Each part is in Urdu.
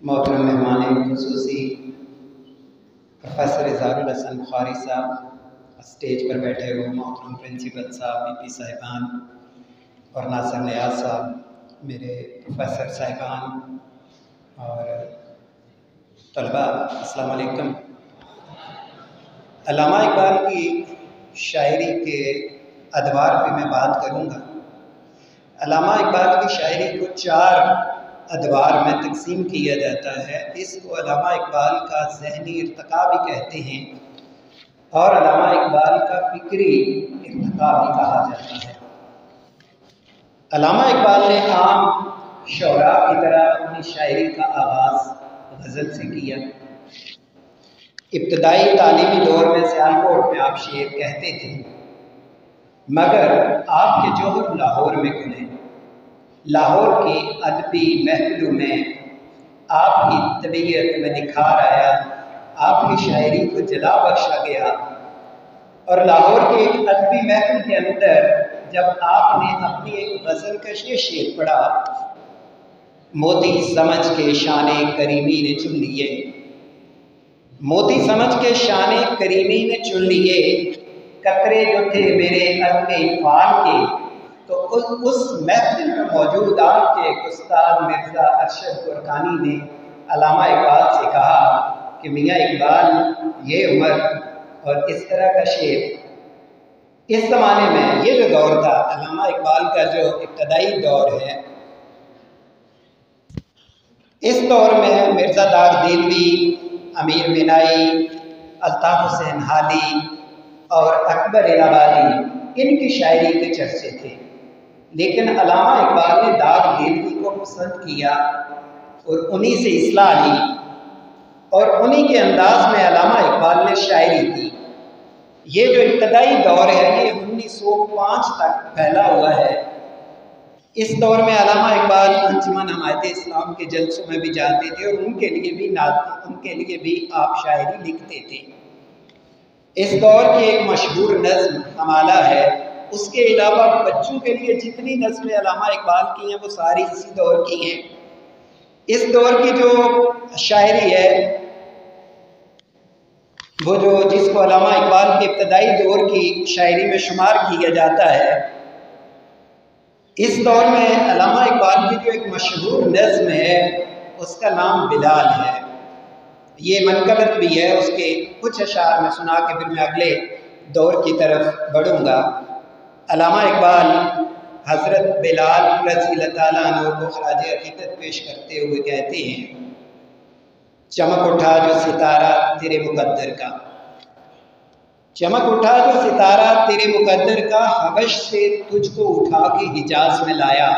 محترم مہمان خصوصی پروفیسر اظہار الحسن بخاری صاحب، اسٹیج پر بیٹھے ہوئے محترم پرنسپل صاحب، بی پی صاحبان اور ناصر نیاز صاحب، میرے پروفیسر صاحبان اور طلباء، السلام علیکم۔ علامہ اقبال کی شاعری کے ادوار پہ میں بات کروں گا۔ علامہ اقبال کی شاعری کو 4 ادوار میں تقسیم کیا جاتا ہے۔ اس کو علامہ اقبال کا ذہنی ارتقاء بھی کہتے ہیں اور علامہ اقبال کا فکری ارتقاء بھی کہا جاتا ہے۔ علامہ اقبال نے عام شعراء کی طرح اپنی شاعری کا آغاز غزل سے کیا۔ ابتدائی تعلیمی دور میں سیالکوٹ میں آپ شعر کہتے تھے، مگر آپ کے جوہر لاہور میں کھلے۔ لاہور کی ادبی محفلوں میں آپ کی طبیعت میں نکھار آیا، آپ کی شاعری کو جلا بخشا گیا۔ اور لاہور کی ایک ادبی محفل کے اندر جب آپ نے اپنی ایک غزل کا یہ شعر پڑھا، موتی سمجھ کے شان کریمی نے چن لیے، موتی سمجھ کے شان کریمی نے چن لیے، قطرے جو تھے میرے عزم اقبال کے۔ تو اس محفل میں موجود آپ کے استاد مرزا ارشد قرقانی نے علامہ اقبال سے کہا کہ میاں اقبال، یہ عمر اور اس طرح کا شعر۔ اس زمانے میں یہ جو دور تھا، علامہ اقبال کا جو ابتدائی دور ہے، اس دور میں مرزا داغ دیلوی، امیر مینائی، الطاف حسین حالی اور اکبر الہ آبادی، ان کی شاعری کے چرچے تھے۔ لیکن علامہ اقبال نے داغ دیلوی کو پسند کیا اور انہی سے اصلاح لی اور انہی کے انداز میں علامہ اقبال نے شاعری کی۔ یہ جو ابتدائی دور ہے یہ 1905 تک پھیلا ہوا ہے۔ اس دور میں علامہ اقبال انجمن حمایت اسلام کے جلسوں میں بھی جاتے تھے اور ان کے لیے بھی آپ شاعری لکھتے تھے۔ اس دور کی ایک مشہور نظم حمالہ ہے۔ اس کے علاوہ بچوں کے لیے جتنی نظمیں علامہ اقبال کی ہیں وہ ساری اسی دور کی ہیں۔ اس دور کی جو شاعری ہے وہ جس کو علامہ اقبال کے ابتدائی دور کی شاعری میں شمار کیا جاتا ہے، اس دور میں علامہ اقبال کی جو ایک مشہور نظم ہے اس کا نام بلال ہے۔ یہ منقبت بھی ہے، اس کے کچھ اشعار میں سنا کے پھر میں اگلے دور کی طرف بڑھوں گا۔ علامہ اقبال حضرت بلال رضی اللہ تعالیٰ عنہ کو خراج عقیدت پیش کرتے ہوئے کہتے ہیں، چمک اٹھا جو ستارہ تیرے مقدر کا، چمک اٹھا جو ستارہ تیرے مقدر کا، حبش سے تجھ کو اٹھا کے حجاز میں لایا،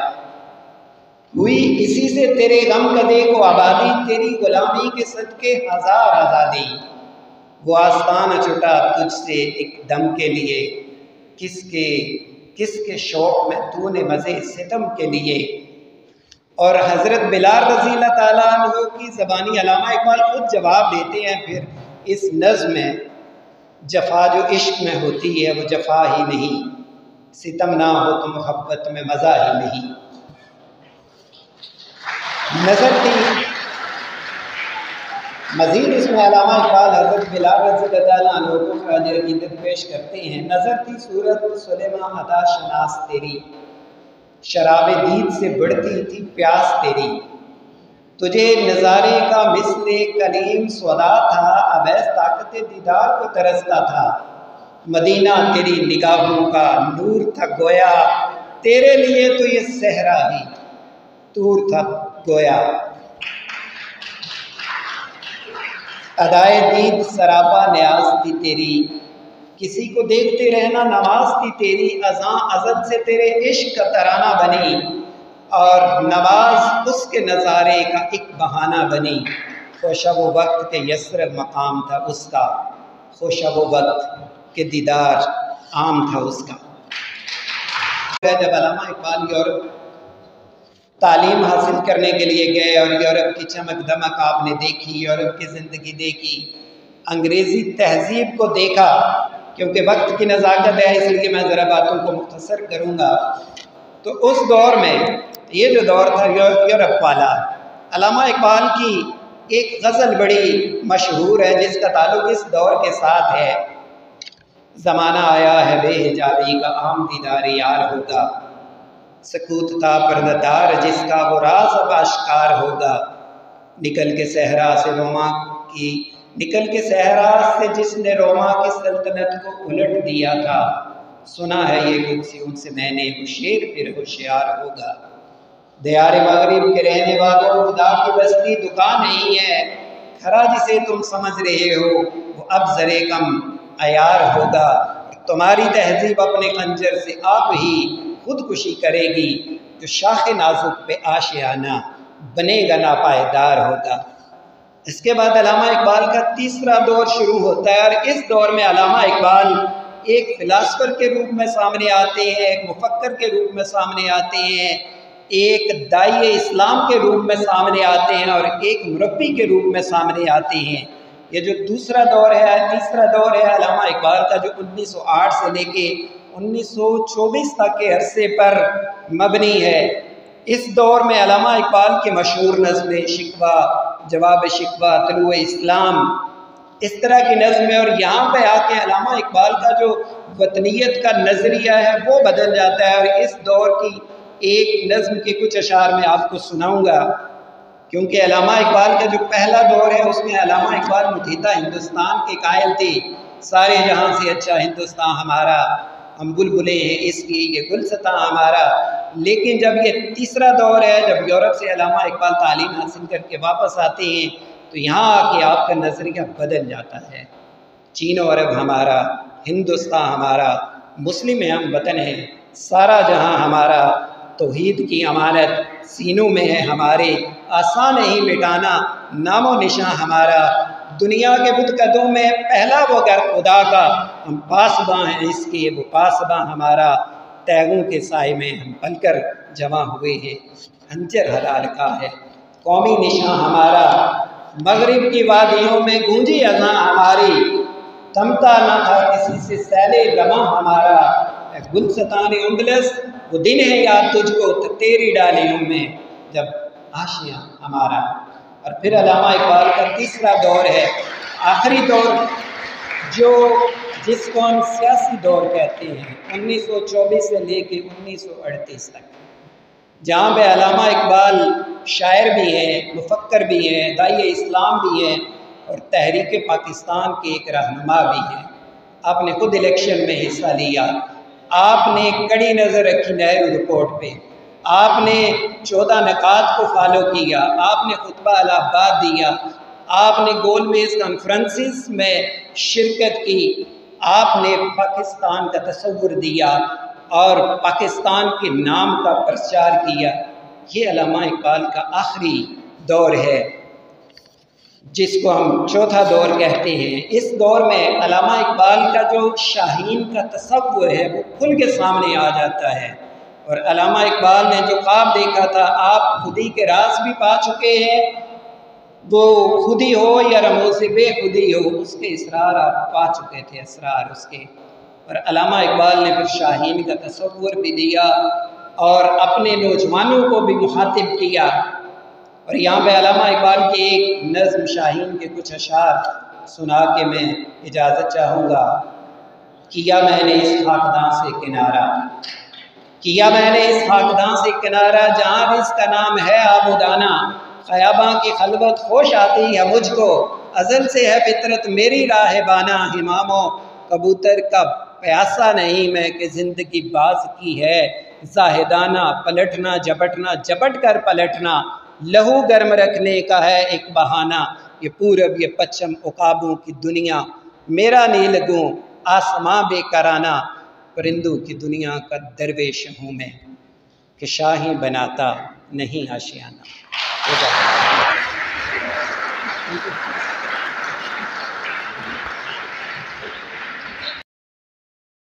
ہوئی اسی سے تیرے غم کدے کو آبادی، تیری غلامی کے صدقے 1000 آزادی، وہ آستان چھٹا تجھ سے ایک دم کے لیے، کس کے شوق میں تو نے مزے ستم کے لیے۔ اور حضرت بلال رضی اللہ تعالیٰ عنہ کی زبانی علامہ اقبال خود جواب دیتے ہیں پھر اس نظم میں، جفا جو عشق میں ہوتی ہے وہ جفا ہی نہیں، ستم نہ ہو تو محبت میں مزہ ہی نہیں۔ نظر تھی مزید اس میں علامہ اقبال حضرت بلال رضی اللہ تعالیٰ عنہ کو خراج عقیدت پیش کرتے ہیں، نظر تھی صورت سلیماں ادا شناس تیری، شراب دید سے بڑھتی تھی پیاس تیری، تجھے نظارے کا مثل کلیم سودا تھا، اویس طاقت دیدار کو ترستا تھا، مدینہ تیری نگاہوں کا نور تھا گویا، تیرے لیے تو یہ صحرا ہی طور تھا گویا، ادائے دید سراپا نیاز تھی تیری، کسی کو دیکھتے رہنا نماز تھی تیری، اذاں ازل سے تیرے عشق کا ترانہ بنی، اور نواز اس کے نظارے کا ایک بہانہ بنی، خوشب و وقت کے یسرب مقام تھا اس کا، خوشب و وقت کے دیدار عام تھا اس کا۔ جب علامہ اقبال یورپ تعلیم حاصل کرنے کے لیے گئے اور یورپ کی چمک دمک آپ نے دیکھی، یورپ کی زندگی دیکھی، انگریزی تہذیب کو دیکھا، کیونکہ وقت کی نزاکت ہے اس لیے میں ذرا باتوں کو مختصر کروں گا۔ تو اس دور میں یہ جو دور تھا یورپ والا، علامہ اقبال کی ایک غزل بڑی مشہور ہے جس کا تعلق اس دور کے ساتھ ہے۔ زمانہ آیا ہے بے حجابی کا، عام دیدار یار ہوگا، سکوت تھا پردہ دار جس کا وہ راز اب آشکار ہوگا، نکل کے صحرا سے جس نے روما کی سلطنت کو الٹ دیا تھا، سنا ہے یہ قدسیوں سے میں نے وہ شیر پھر ہوشیار ہوگا، دیار مغرب کے رہنے والوں خدا کی بستی دکان نہیں ہے، کھرا جسے تم سمجھ رہے ہو وہ اب ذرے کم عیار ہوگا، تمہاری تہذیب اپنے خنجر سے آپ ہی خودکشی کرے گی، جو شاخ نازک پہ آشیانہ بنے گا ناپائیدار ہوگا۔ اس کے بعد علامہ اقبال کا تیسرا دور شروع ہوتا ہے، اور اس دور میں علامہ اقبال ایک فلاسفر کے روپ میں سامنے آتے ہیں، ایک مفکر کے روپ میں سامنے آتے ہیں، ایک داعی اسلام کے روپ میں سامنے آتے ہیں، اور ایک مربی کے روپ میں سامنے آتے ہیں۔ یہ جو تیسرا دور ہے علامہ اقبال کا، جو 1908 سے لے کے 1924 تک کے عرصے پر مبنی ہے۔ اس دور میں علامہ اقبال کے مشہور نظمیں شکوہ، جواب شکوہ، طلوع اسلام، اس طرح کی نظمیں، اور یہاں پہ آ کے علامہ اقبال کا جو وطنیت کا نظریہ ہے وہ بدل جاتا ہے، اور اس دور کی ایک نظم کے کچھ اشعار میں آپ کو سناؤں گا، کیونکہ علامہ اقبال کا جو پہلا دور ہے اس میں علامہ اقبال متحدہ ہندوستان کے قائل تھے، سارے جہاں سے اچھا ہندوستان ہمارا، ہم بلبلیں ہیں اس کی، یہ گلستاں ہمارا۔ لیکن جب یہ تیسرا دور ہے، جب یورپ سے علامہ اقبال تعلیم حاصل کر کے واپس آتے ہیں، تو یہاں آ کے آپ کا نظریہ بدل جاتا ہے۔ چین و عرب ہمارا، ہندوستان ہمارا، مسلم ہم وطن ہے، سارا جہاں ہمارا، توحید کی امانت سینوں میں ہے ہمارے، آسان نہیں مٹانا نام و نشاں ہمارا، دنیا کے بت قدوں میں پہلا وہ گھر خدا کا، ہم پاسباں ہیں اس کے وہ پاسباں ہمارا، تیغوں کے سائے میں ہم پل کر جمع ہوئے ہیں، خنجر حلال کا ہے قومی نشاں ہمارا، مغرب کی وادیوں میں گونجی اذاں ہماری، تھمتا نہ تھا کسی سے سیل رواں ہمارا، اے گلستان اندلس وہ دن ہے یاد تجھ کو تیری ڈالیوں میں جب آشیاں ہمارا۔ اور پھر علامہ اقبال کا تیسرا دور ہے، آخری دور، جس کو ہم سیاسی دور کہتے ہیں، 1924 سے لے کے 1938 تک، جہاں پہ علامہ اقبال شاعر بھی ہیں، مفکر بھی ہیں، داعی اسلام بھی ہیں، اور تحریک پاکستان کے ایک رہنما بھی ہیں۔ آپ نے خود الیکشن میں حصہ لیا، آپ نے کڑی نظر رکھی نہرو رپورٹ پہ، آپ نے 14 نکات کو فالو کیا، آپ نے خطبہ الہ آباد دیا، آپ نے گول میز کانفرنسز میں شرکت کی، آپ نے پاکستان کا تصور دیا اور پاکستان کے نام کا پرچار کیا۔ یہ علامہ اقبال کا آخری دور ہے، جس کو ہم چوتھا دور کہتے ہیں۔ اس دور میں علامہ اقبال کا جو شاہین کا تصور ہے وہ کھل کے سامنے آ جاتا ہے، اور علامہ اقبال نے جو خواب دیکھا تھا، آپ خودی کے راز بھی پا چکے ہیں، وہ خودی ہو یا رموز بے خودی ہو، اس کے اسرار آپ پا چکے تھے، اسرار اس کے۔ اور علامہ اقبال نے پھر شاہین کا تصور بھی دیا اور اپنے نوجوانوں کو بھی مخاطب کیا۔ اور یہاں پہ علامہ اقبال کی ایک نظم شاہین کے کچھ اشعار سنا کے میں اجازت چاہوں گا۔ کیا میں نے اس خاکداں سے کنارہ، کیا میں نے اس خاکداں سے کنارہ، جہاں بھی اس کا نام ہے آبودانہ، خیاباں کی خلوت خوش آتی ہے مجھ کو، ازل سے ہے فطرت میری راہ بانا، امام و کبوتر کا پیاسا نہیں میں کہ زندگی باز کی ہے زاہدانہ، پلٹنا جھپٹنا جھپٹ کر پلٹنا، لہو گرم رکھنے کا ہے ایک بہانہ، یہ پورب یہ پچھم عقابوں کی دنیا، میرا نیل گوں آسماں بے کرانہ، پرندوں کی دنیا کا درویش ہوں میں کہ شاہی بناتا نہیں آشیانہ۔